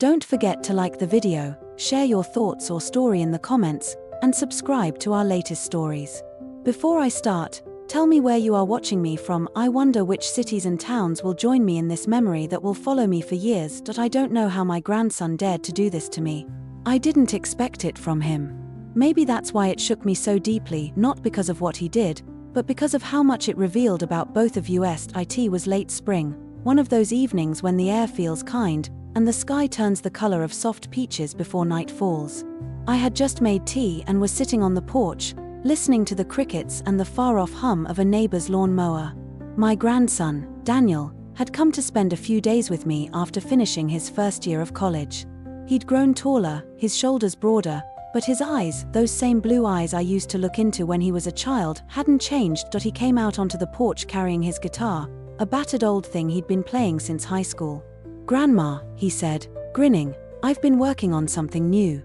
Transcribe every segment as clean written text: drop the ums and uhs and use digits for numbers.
Don't forget to like the video, share your thoughts or story in the comments, and subscribe to our latest stories. Before I start, tell me where you are watching me from. I wonder which cities and towns will join me in this memory that will follow me for years. I don't know how my grandson dared to do this to me. I didn't expect it from him. Maybe that's why it shook me so deeply, not because of what he did, but because of how much it revealed about both of us. It was late spring, one of those evenings when the air feels kind, and the sky turns the color of soft peaches before night falls. I had just made tea and was sitting on the porch, listening to the crickets and the far-off hum of a neighbor's lawn mower. My grandson, Daniel, had come to spend a few days with me after finishing his first year of college. He'd grown taller, his shoulders broader, but his eyes, those same blue eyes I used to look into when he was a child, hadn't changed. He came out onto the porch carrying his guitar, a battered old thing he'd been playing since high school. "Grandma," he said, grinning, "I've been working on something new.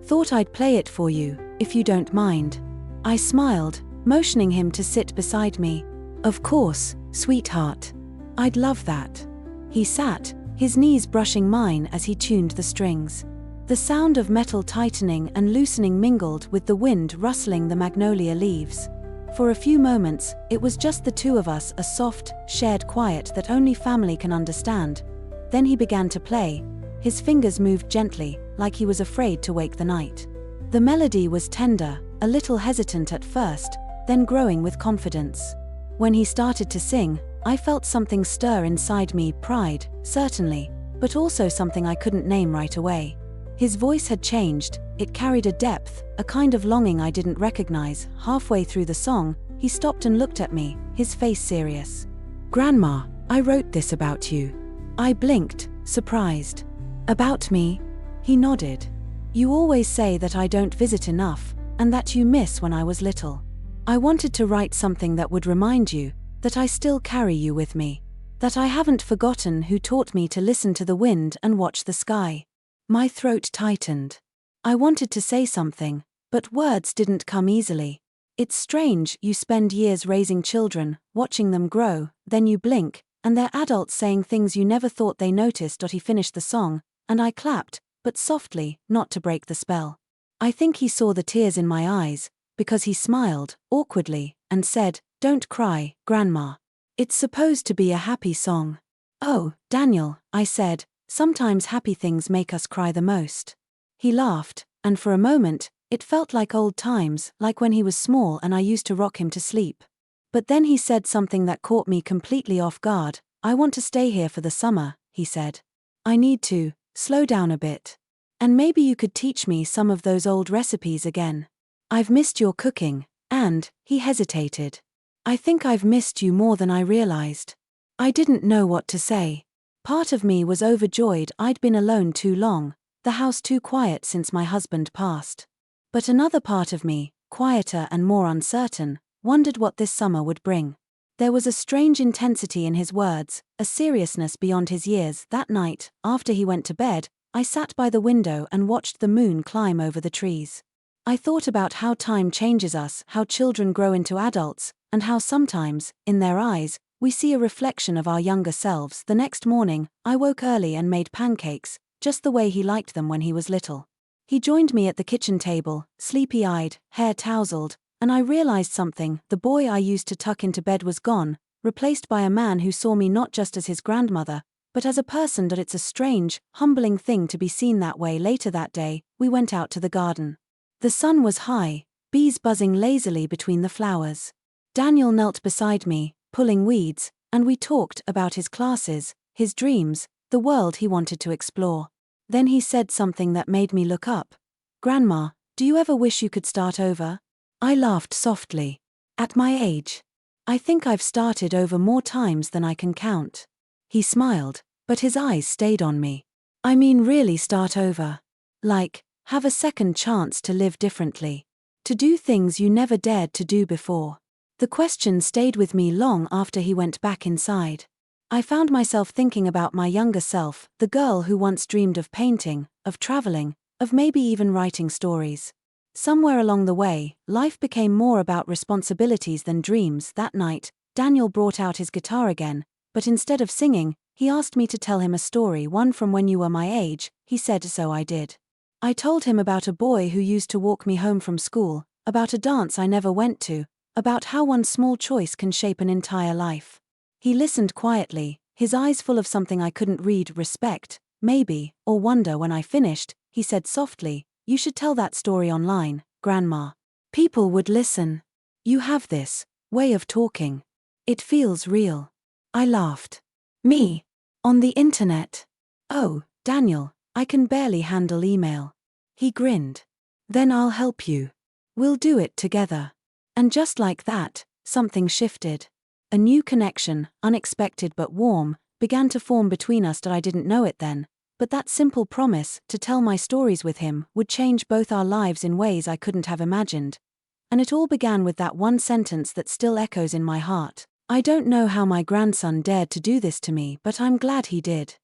Thought I'd play it for you, if you don't mind." I smiled, motioning him to sit beside me. "Of course, sweetheart. I'd love that." He sat, his knees brushing mine as he tuned the strings. The sound of metal tightening and loosening mingled with the wind rustling the magnolia leaves. For a few moments, it was just the two of us, a soft, shared quiet that only family can understand. Then he began to play. His fingers moved gently, like he was afraid to wake the night. The melody was tender, a little hesitant at first, then growing with confidence. When he started to sing, I felt something stir inside me, pride, certainly, but also something I couldn't name right away. His voice had changed, it carried a depth, a kind of longing I didn't recognize. Halfway through the song, he stopped and looked at me, his face serious. "Grandma, I wrote this about you." I blinked, surprised. "About me?" He nodded. "You always say that I don't visit enough, and that you miss when I was little. I wanted to write something that would remind you that I still carry you with me, that I haven't forgotten who taught me to listen to the wind and watch the sky." My throat tightened. I wanted to say something, but words didn't come easily. It's strange, you spend years raising children, watching them grow, then you blink, and they're adults saying things you never thought they noticed. He finished the song, and I clapped, but softly, not to break the spell. I think he saw the tears in my eyes, because he smiled, awkwardly, and said, "Don't cry, Grandma. It's supposed to be a happy song." "Oh, Daniel," I said, "sometimes happy things make us cry the most." He laughed, and for a moment, it felt like old times, like when he was small and I used to rock him to sleep. But then he said something that caught me completely off guard. "I want to stay here for the summer," he said. "I need to slow down a bit. And maybe you could teach me some of those old recipes again. I've missed your cooking, and," he hesitated, "I think I've missed you more than I realized." I didn't know what to say. Part of me was overjoyed I'd been alone too long, the house too quiet since my husband passed. But another part of me, quieter and more uncertain, wondered what this summer would bring. There was a strange intensity in his words, a seriousness beyond his years. That night, after he went to bed, I sat by the window and watched the moon climb over the trees. I thought about how time changes us, how children grow into adults, and how sometimes, in their eyes, we see a reflection of our younger selves. The next morning, I woke early and made pancakes, just the way he liked them when he was little. He joined me at the kitchen table, sleepy-eyed, hair tousled, and I realized something. The boy I used to tuck into bed was gone, replaced by a man who saw me not just as his grandmother, but as a person. It's a strange, humbling thing to be seen that way. Later that day, we went out to the garden. The sun was high, bees buzzing lazily between the flowers. Daniel knelt beside me, pulling weeds, and we talked about his classes, his dreams, the world he wanted to explore. Then he said something that made me look up. "Grandma, do you ever wish you could start over?" I laughed softly. "At my age? I think I've started over more times than I can count." He smiled, but his eyes stayed on me. "I mean really start over. Like, have a second chance to live differently. To do things you never dared to do before." The question stayed with me long after he went back inside. I found myself thinking about my younger self, the girl who once dreamed of painting, of traveling, of maybe even writing stories. Somewhere along the way, life became more about responsibilities than dreams. That night, Daniel brought out his guitar again, but instead of singing, He asked me to tell him a story, one from when you were my age, he said, so I did. I told him about a boy who used to walk me home from school, about a dance I never went to, about how one small choice can shape an entire life. He listened quietly, his eyes full of something I couldn't read, respect, maybe, or wonder. When I finished, he said softly, "You should tell that story online, Grandma. People would listen. You have this way of talking. It feels real." I laughed. "Me? On the internet? Oh, Daniel, I can barely handle email." He grinned. "Then I'll help you. We'll do it together." And just like that, something shifted. A new connection, unexpected but warm, began to form between us. That I didn't know it then, but that simple promise to tell my stories with him would change both our lives in ways I couldn't have imagined. And it all began with that one sentence that still echoes in my heart: "I don't know how my grandson dared to do this to me, but I'm glad he did."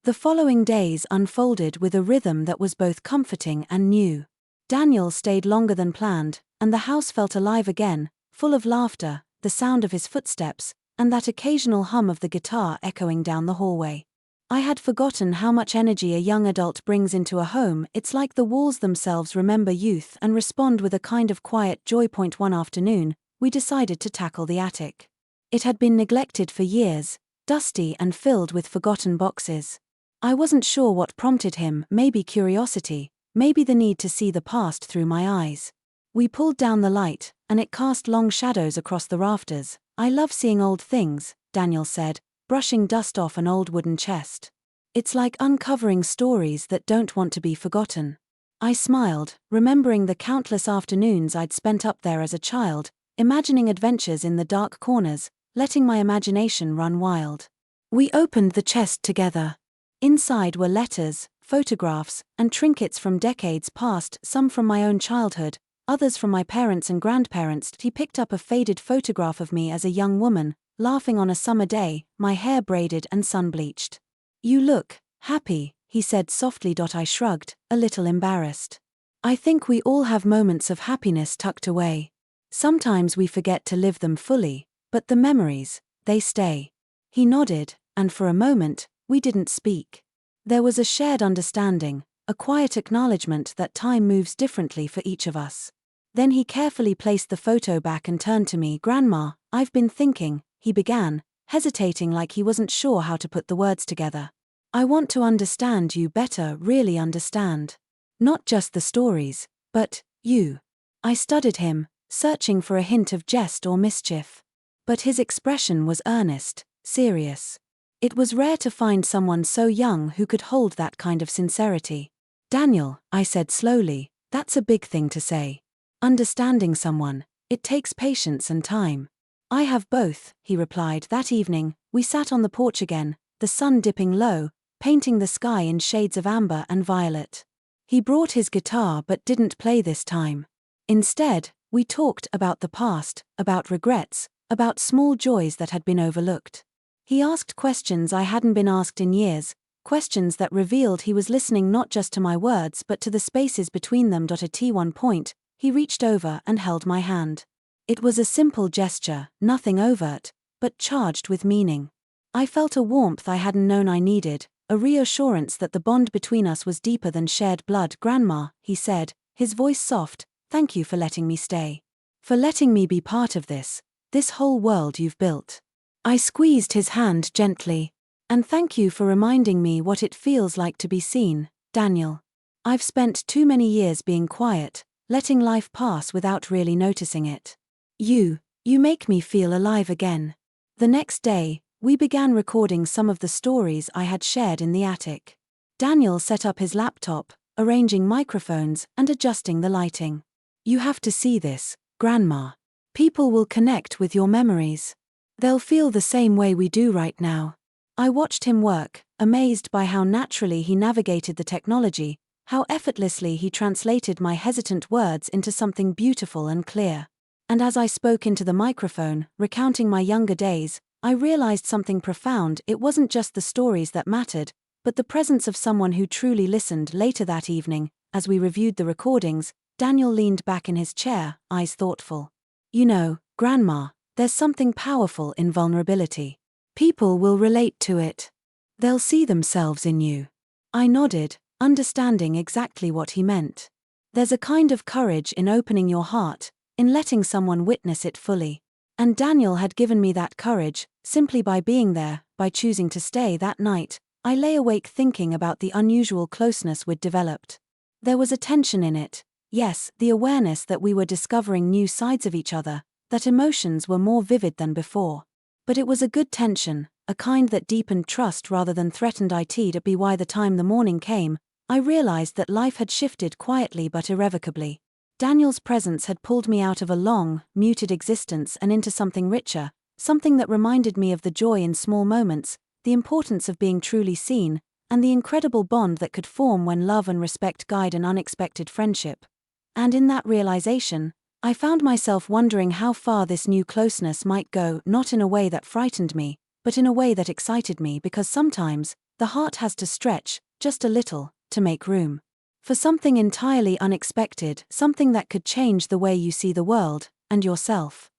The following days unfolded with a rhythm that was both comforting and new. Daniel stayed longer than planned, and the house felt alive again, full of laughter, the sound of his footsteps, and that occasional hum of the guitar echoing down the hallway. I had forgotten how much energy a young adult brings into a home. It's like the walls themselves remember youth and respond with a kind of quiet joy. One afternoon, we decided to tackle the attic. It had been neglected for years, dusty and filled with forgotten boxes. I wasn't sure what prompted him, maybe curiosity, maybe the need to see the past through my eyes. We pulled down the light, and it cast long shadows across the rafters. "I love seeing old things," Daniel said, brushing dust off an old wooden chest. "It's like uncovering stories that don't want to be forgotten." I smiled, remembering the countless afternoons I'd spent up there as a child, imagining adventures in the dark corners, letting my imagination run wild. We opened the chest together. Inside were letters, photographs, and trinkets from decades past, some from my own childhood, others from my parents and grandparents. He picked up a faded photograph of me as a young woman, laughing on a summer day, my hair braided and sun-bleached. "You look happy," he said softly. I shrugged, a little embarrassed. "I think we all have moments of happiness tucked away. Sometimes we forget to live them fully, but the memories, they stay." He nodded, and for a moment, we didn't speak. There was a shared understanding, a quiet acknowledgement that time moves differently for each of us. Then he carefully placed the photo back and turned to me. "Grandma, I've been thinking," he began, hesitating like he wasn't sure how to put the words together. "I want to understand you better, really understand. Not just the stories, but you." I studied him, searching for a hint of jest or mischief. But his expression was earnest, serious. It was rare to find someone so young who could hold that kind of sincerity. "Daniel," I said slowly, "that's a big thing to say. Understanding someone, it takes patience and time." "I have both," he replied. That evening, we sat on the porch again, the sun dipping low, painting the sky in shades of amber and violet. He brought his guitar but didn't play this time. Instead, we talked about the past, about regrets, about small joys that had been overlooked. He asked questions I hadn't been asked in years, questions that revealed he was listening not just to my words but to the spaces between them. At one point, he reached over and held my hand. It was a simple gesture, nothing overt, but charged with meaning. I felt a warmth I hadn't known I needed, a reassurance that the bond between us was deeper than shared blood. "Grandma," he said, his voice soft, "thank you for letting me stay. For letting me be part of this whole world you've built." I squeezed his hand gently. "And thank you for reminding me what it feels like to be seen, Daniel. I've spent too many years being quiet, letting life pass without really noticing it. You make me feel alive again." The next day, we began recording some of the stories I had shared in the attic. Daniel set up his laptop, arranging microphones and adjusting the lighting. "You have to see this, Grandma. People will connect with your memories. They'll feel the same way we do right now." I watched him work, amazed by how naturally he navigated the technology, how effortlessly he translated my hesitant words into something beautiful and clear. And as I spoke into the microphone, recounting my younger days, I realized something profound. It wasn't just the stories that mattered, but the presence of someone who truly listened. Later that evening, as we reviewed the recordings, Daniel leaned back in his chair, eyes thoughtful. "You know, Grandma, there's something powerful in vulnerability. People will relate to it. They'll see themselves in you. I nodded, understanding exactly what he meant. There's a kind of courage in opening your heart, in letting someone witness it fully. And Daniel had given me that courage, simply by being there, by choosing to stay that night. I lay awake thinking about the unusual closeness we'd developed. There was a tension in it. Yes, the awareness that we were discovering new sides of each other, that emotions were more vivid than before. But it was a good tension, a kind that deepened trust rather than threatened it to be. By the time the morning came, I realized that life had shifted quietly but irrevocably. Daniel's presence had pulled me out of a long, muted existence and into something richer, something that reminded me of the joy in small moments, the importance of being truly seen, and the incredible bond that could form when love and respect guide an unexpected friendship. And in that realization, I found myself wondering how far this new closeness might go, not in a way that frightened me, but in a way that excited me, because sometimes, the heart has to stretch, just a little, to make room for something entirely unexpected, something that could change the way you see the world, and yourself.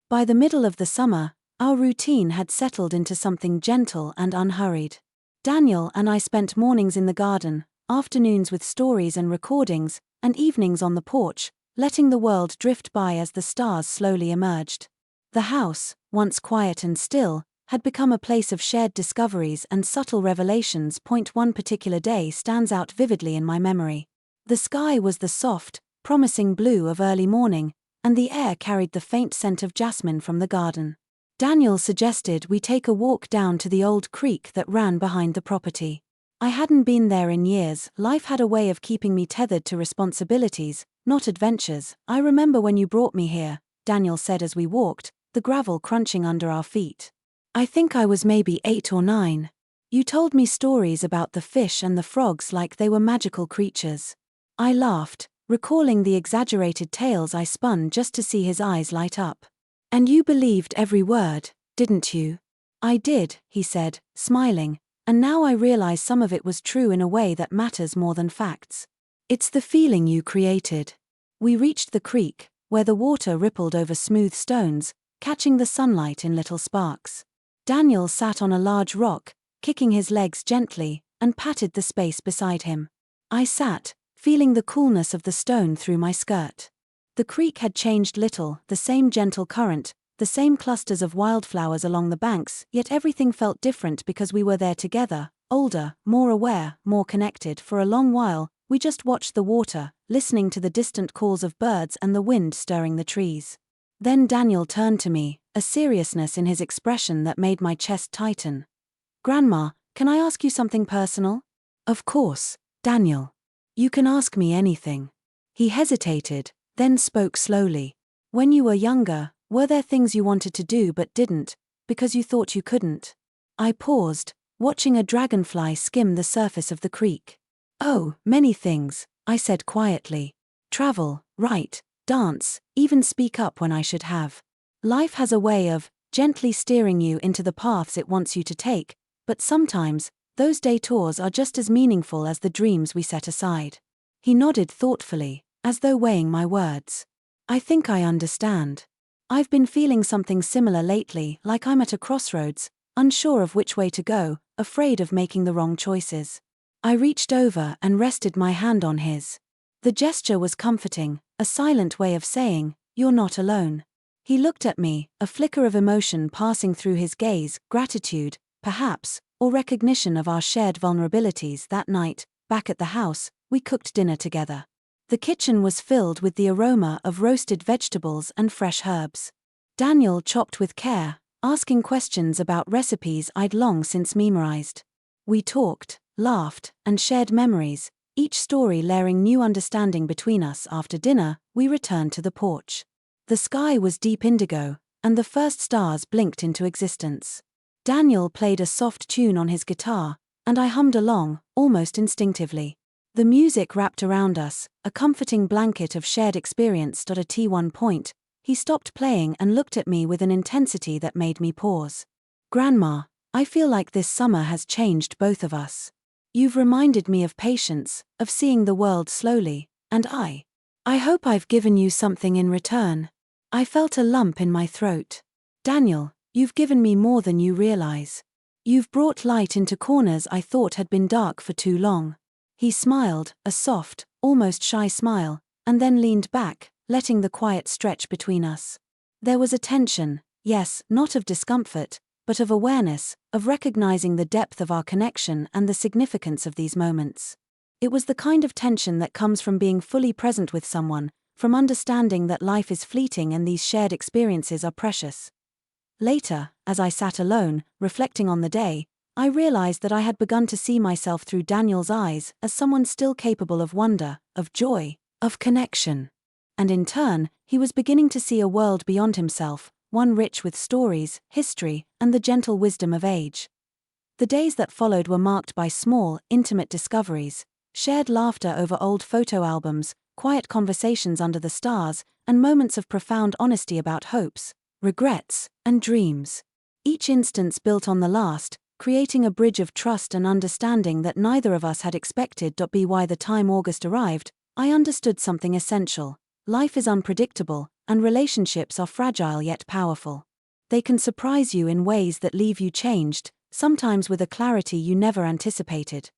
By the middle of the summer, our routine had settled into something gentle and unhurried. Daniel and I spent mornings in the garden, afternoons with stories and recordings, and evenings on the porch, letting the world drift by as the stars slowly emerged. The house, once quiet and still, had become a place of shared discoveries and subtle revelations. One particular day stands out vividly in my memory. The sky was the soft, promising blue of early morning, and the air carried the faint scent of jasmine from the garden. Daniel suggested we take a walk down to the old creek that ran behind the property. I hadn't been there in years. Life had a way of keeping me tethered to responsibilities, not adventures. I remember when you brought me here, Daniel said as we walked, the gravel crunching under our feet. I think I was maybe 8 or 9. You told me stories about the fish and the frogs like they were magical creatures. I laughed, recalling the exaggerated tales I spun just to see his eyes light up. And you believed every word, didn't you? I did, he said, smiling, and now I realize some of it was true in a way that matters more than facts. It's the feeling you created. We reached the creek, where the water rippled over smooth stones, catching the sunlight in little sparks. Daniel sat on a large rock, kicking his legs gently, and patted the space beside him. I sat, feeling the coolness of the stone through my skirt. The creek had changed little, the same gentle current, the same clusters of wildflowers along the banks, yet everything felt different because we were there together, older, more aware, more connected. For a long while, we just watched the water, listening to the distant calls of birds and the wind stirring the trees. Then Daniel turned to me, a seriousness in his expression that made my chest tighten. Grandma, can I ask you something personal? Of course, Daniel. You can ask me anything. He hesitated, then spoke slowly. When you were younger, were there things you wanted to do but didn't, because you thought you couldn't? I paused, watching a dragonfly skim the surface of the creek. Oh, many things, I said quietly. Travel, write, dance, even speak up when I should have. Life has a way of gently steering you into the paths it wants you to take, but sometimes, those detours are just as meaningful as the dreams we set aside. He nodded thoughtfully, as though weighing my words. I think I understand. I've been feeling something similar lately, like I'm at a crossroads, unsure of which way to go, afraid of making the wrong choices. I reached over and rested my hand on his. The gesture was comforting, a silent way of saying, "You're not alone." He looked at me, a flicker of emotion passing through his gaze, gratitude, perhaps, or recognition of our shared vulnerabilities. That night, back at the house, we cooked dinner together. The kitchen was filled with the aroma of roasted vegetables and fresh herbs. Daniel chopped with care, asking questions about recipes I'd long since memorized. We talked, laughed, and shared memories, each story layering new understanding between us. After dinner, we returned to the porch. The sky was deep indigo, and the first stars blinked into existence. Daniel played a soft tune on his guitar, and I hummed along, almost instinctively. The music wrapped around us, a comforting blanket of shared experience. At one point, he stopped playing and looked at me with an intensity that made me pause. Grandma, I feel like this summer has changed both of us. You've reminded me of patience, of seeing the world slowly, and I hope I've given you something in return. I felt a lump in my throat. Daniel, you've given me more than you realize. You've brought light into corners I thought had been dark for too long. He smiled, a soft, almost shy smile, and then leaned back, letting the quiet stretch between us. There was a tension, yes, not of discomfort, but of awareness, of recognizing the depth of our connection and the significance of these moments. It was the kind of tension that comes from being fully present with someone, from understanding that life is fleeting and these shared experiences are precious. Later, as I sat alone, reflecting on the day, I realized that I had begun to see myself through Daniel's eyes as someone still capable of wonder, of joy, of connection. And in turn, he was beginning to see a world beyond himself, one rich with stories, history, and the gentle wisdom of age. The days that followed were marked by small, intimate discoveries, shared laughter over old photo albums, quiet conversations under the stars, and moments of profound honesty about hopes, regrets, and dreams. Each instance built on the last, creating a bridge of trust and understanding that neither of us had expected. By the time August arrived, I understood something essential. Life is unpredictable, and relationships are fragile yet powerful. They can surprise you in ways that leave you changed, sometimes with a clarity you never anticipated.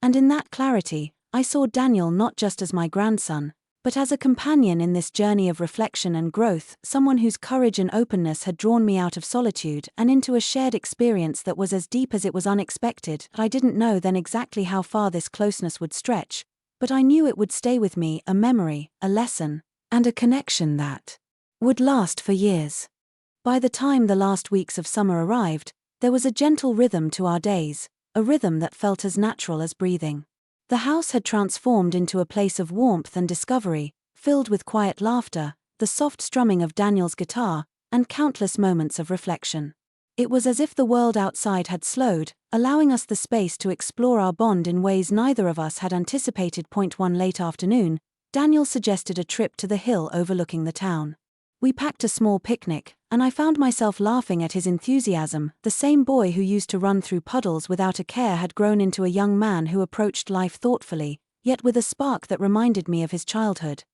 And in that clarity, I saw Daniel not just as my grandson, but as a companion in this journey of reflection and growth, someone whose courage and openness had drawn me out of solitude and into a shared experience that was as deep as it was unexpected. I didn't know then exactly how far this closeness would stretch, but I knew it would stay with me, a memory, a lesson, and a connection that would last for years. By the time the last weeks of summer arrived, there was a gentle rhythm to our days, a rhythm that felt as natural as breathing. The house had transformed into a place of warmth and discovery, filled with quiet laughter, the soft strumming of Daniel's guitar, and countless moments of reflection. It was as if the world outside had slowed, allowing us the space to explore our bond in ways neither of us had anticipated. One late afternoon, Daniel suggested a trip to the hill overlooking the town. We packed a small picnic, and I found myself laughing at his enthusiasm. The same boy who used to run through puddles without a care had grown into a young man who approached life thoughtfully, yet with a spark that reminded me of his childhood.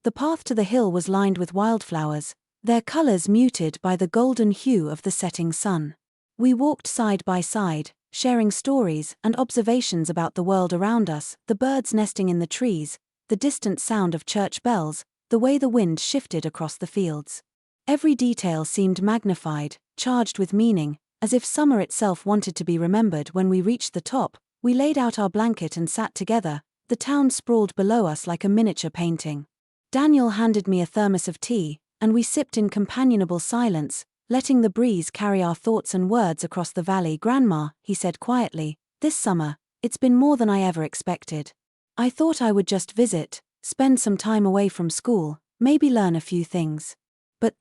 The path to the hill was lined with wildflowers, their colors muted by the golden hue of the setting sun. We walked side by side, sharing stories and observations about the world around us, the birds nesting in the trees, the distant sound of church bells, the way the wind shifted across the fields. Every detail seemed magnified, charged with meaning, as if summer itself wanted to be remembered. When we reached the top, we laid out our blanket and sat together, the town sprawled below us like a miniature painting. Daniel handed me a thermos of tea, and we sipped in companionable silence, letting the breeze carry our thoughts and words across the valley. "Grandma," he said quietly, "this summer, it's been more than I ever expected. I thought I would just visit, spend some time away from school, maybe learn a few things. But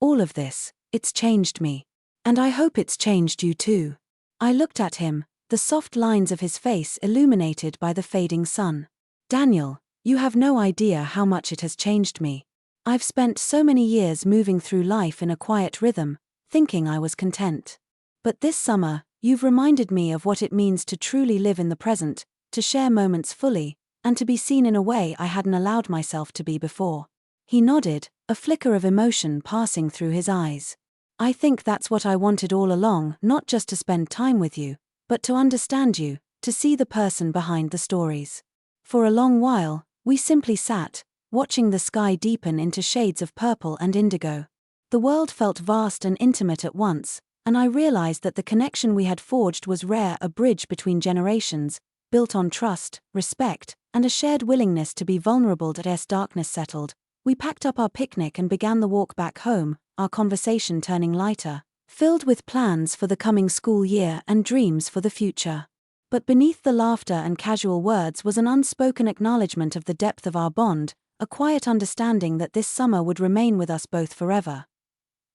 all of this, it's changed me. And I hope it's changed you too." I looked at him, the soft lines of his face illuminated by the fading sun. "Daniel, you have no idea how much it has changed me. I've spent so many years moving through life in a quiet rhythm, thinking I was content. But this summer, you've reminded me of what it means to truly live in the present, to share moments fully, and to be seen in a way I hadn't allowed myself to be before." He nodded, a flicker of emotion passing through his eyes. "I think that's what I wanted all along, not just to spend time with you, but to understand you, to see the person behind the stories." For a long while, we simply sat, watching the sky deepen into shades of purple and indigo. The world felt vast and intimate at once, and I realized that the connection we had forged was rare, a bridge between generations, built on trust, respect, and a shared willingness to be vulnerable. As darkness settled, we packed up our picnic and began the walk back home, our conversation turning lighter, filled with plans for the coming school year and dreams for the future. But beneath the laughter and casual words was an unspoken acknowledgement of the depth of our bond, a quiet understanding that this summer would remain with us both forever.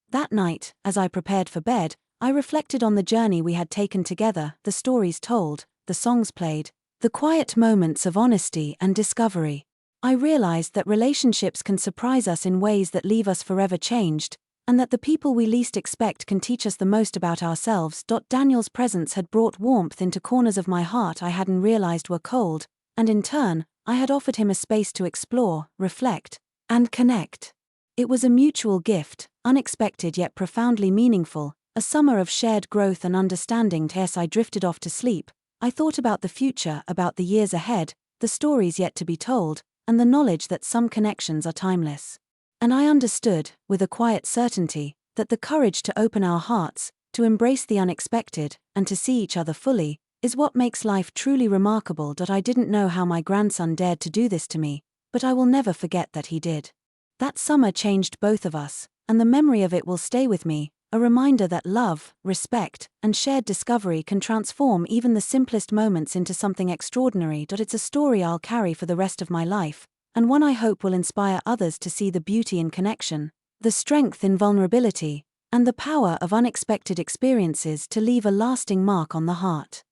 That night, as I prepared for bed, I reflected on the journey we had taken together, the stories told, the songs played, the quiet moments of honesty and discovery. I realized that relationships can surprise us in ways that leave us forever changed, and that the people we least expect can teach us the most about ourselves. Daniel's presence had brought warmth into corners of my heart I hadn't realized were cold, and in turn, I had offered him a space to explore, reflect, and connect. It was a mutual gift, unexpected yet profoundly meaningful, a summer of shared growth and understanding. As I drifted off to sleep, I thought about the future, about the years ahead, the stories yet to be told, and the knowledge that some connections are timeless. And I understood, with a quiet certainty, that the courage to open our hearts, to embrace the unexpected, and to see each other fully, is what makes life truly remarkable. I didn't know how my grandson dared to do this to me, but I will never forget that he did. That summer changed both of us, and the memory of it will stay with me, a reminder that love, respect, and shared discovery can transform even the simplest moments into something extraordinary. It's a story I'll carry for the rest of my life, and one I hope will inspire others to see the beauty in connection, the strength in vulnerability, and the power of unexpected experiences to leave a lasting mark on the heart.